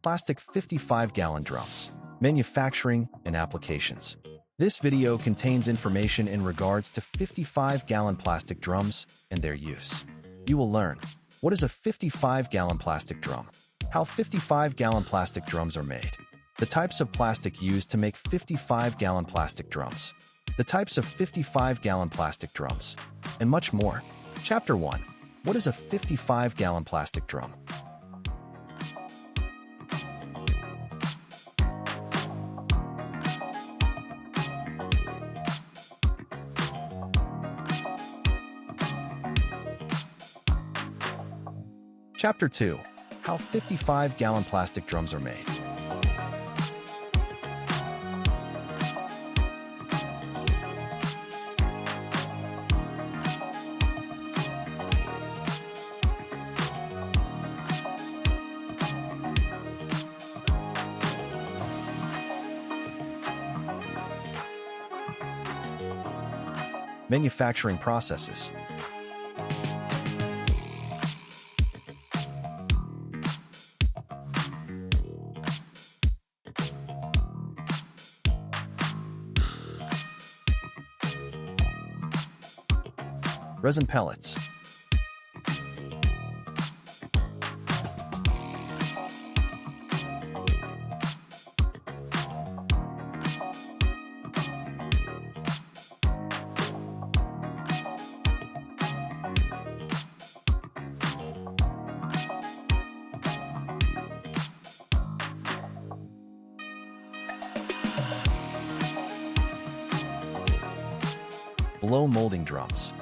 Plastic 55-gallon drums, manufacturing and applications. This video contains information in regards to 55-gallon plastic drums and their use. You will learn, what is a 55-gallon plastic drum? How 55-gallon plastic drums are made? The types of plastic used to make 55-gallon plastic drums. The types of 55-gallon plastic drums. And much more. Chapter 1. What is a 55-gallon plastic drum? Chapter 2. How 55-gallon plastic drums are made. Manufacturing processes. Resin pellets. Blow molding drums.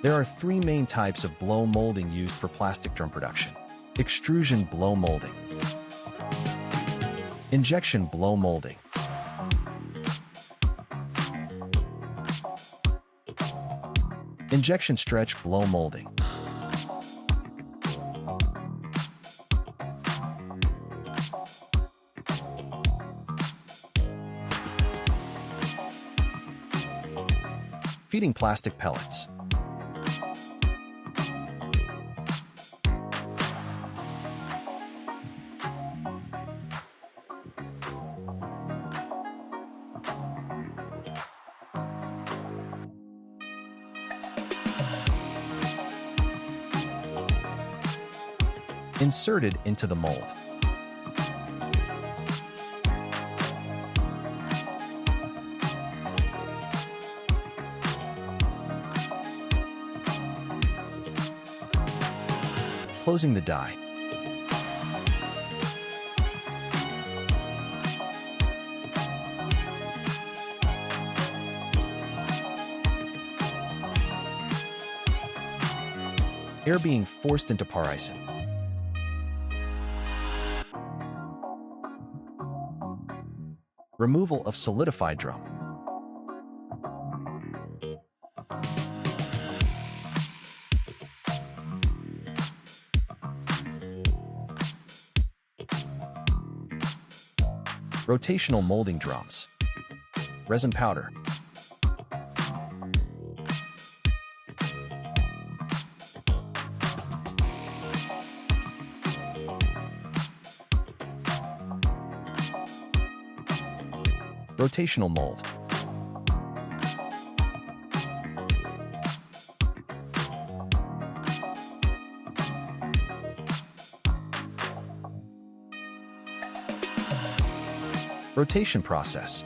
There are three main types of blow molding used for plastic drum production. Extrusion blow molding. Injection blow molding. Injection stretch blow molding. Feeding plastic pellets. Inserted into the mold. Closing the die. Air being forced into parison. Removal of solidified drum. Rotational molding drums. Resin powder. Rotational mold. Rotation process.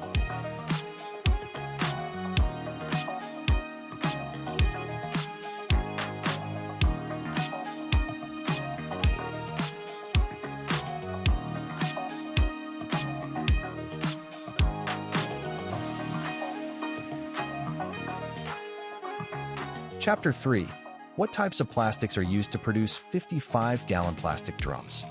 Chapter 3. What types of plastics are used to produce 55-gallon plastic drums?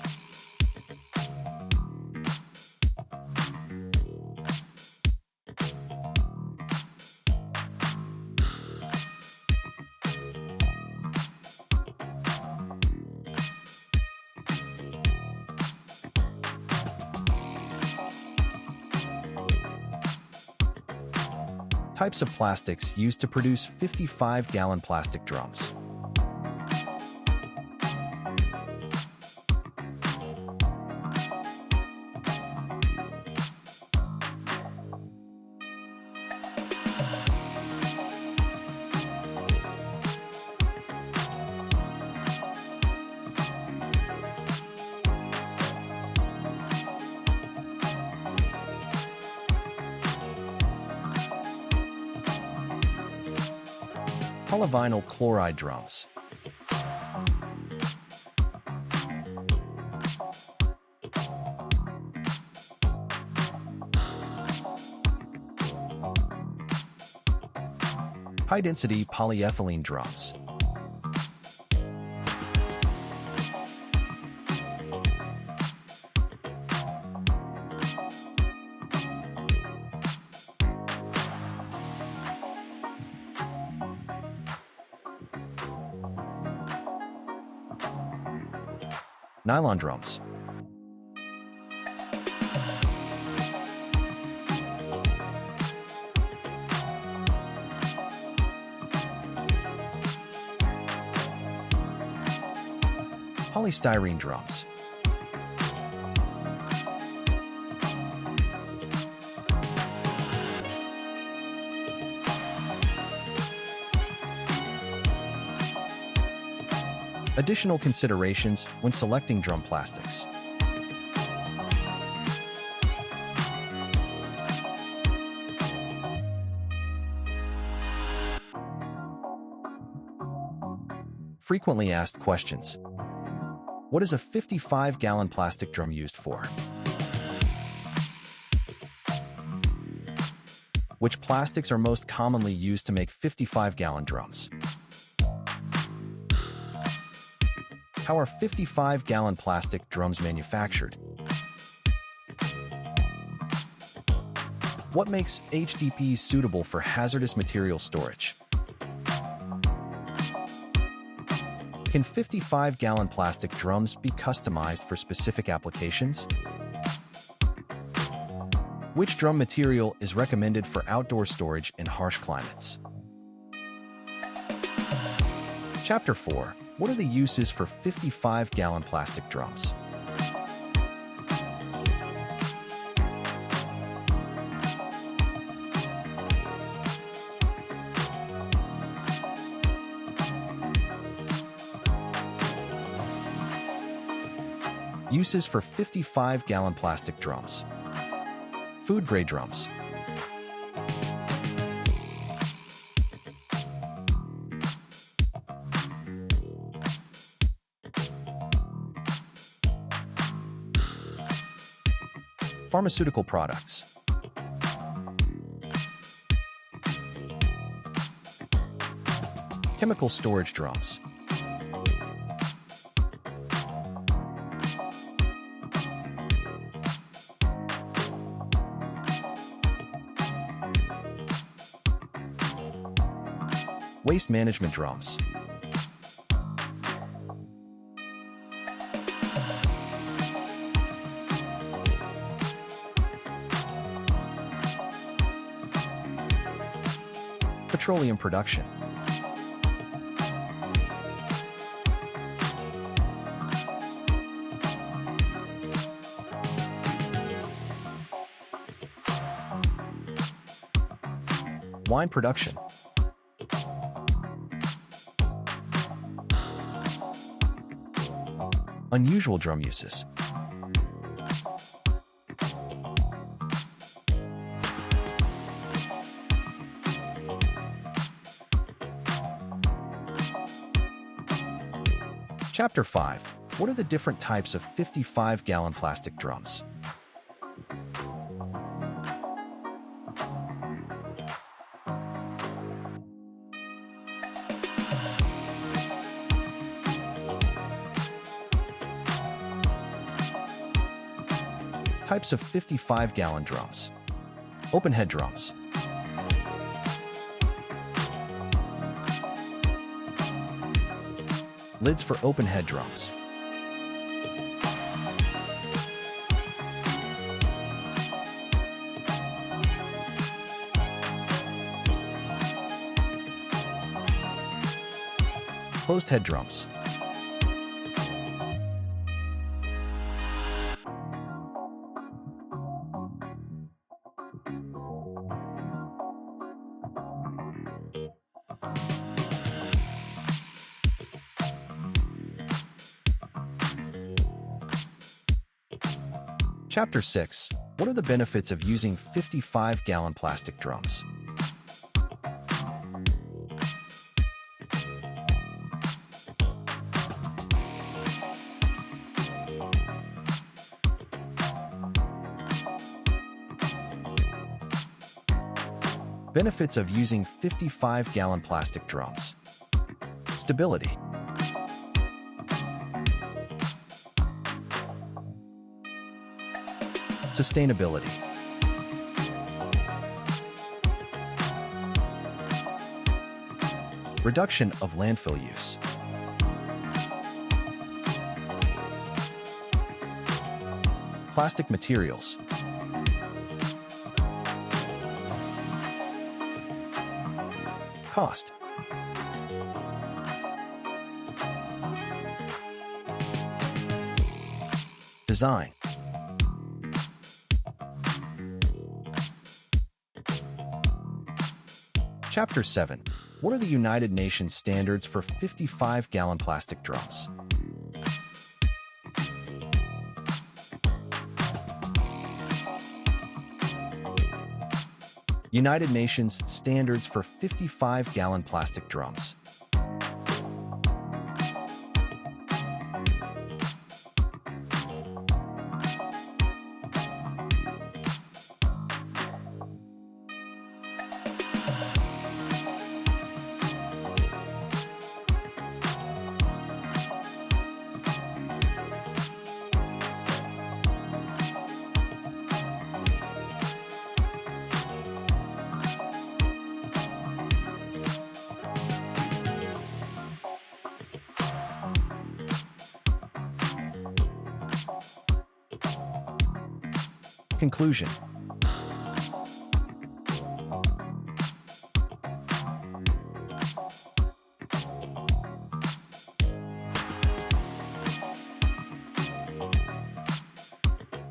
Types of plastics used to produce 55-gallon plastic drums. Polyvinyl chloride drums. High-density polyethylene drums. Nylon drums. Polystyrene drums. Additional considerations when selecting drum plastics. Frequently asked questions. What is a 55-gallon plastic drum used for? Which plastics are most commonly used to make 55-gallon drums? How are 55-gallon plastic drums manufactured? What makes HDPs suitable for hazardous material storage? Can 55-gallon plastic drums be customized for specific applications? Which drum material is recommended for outdoor storage in harsh climates? Chapter 4. What are the uses for 55-gallon plastic drums? Uses for 55-gallon plastic drums. Food-grade drums. Pharmaceutical products. Chemical storage drums. Waste management drums. Petroleum production. Wine production. Unusual drum uses. Chapter 5. What are the different types of 55-gallon plastic drums? Types of 55-gallon drums. Open-head drums. Lids for open-head drums. Closed-head drums. Chapter 6. What are the benefits of using 55-gallon plastic drums? Benefits of using 55-gallon plastic drums. Stability. Sustainability. Reduction of landfill use. Plastic materials. Cost. Design. Chapter 7. What are the United Nations standards for 55-gallon plastic drums? United Nations standards for 55-gallon plastic drums. Conclusion.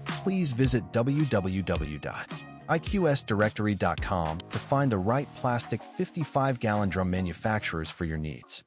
Please visit www.iqsdirectory.com to find the right plastic 55-gallon drum manufacturers for your needs.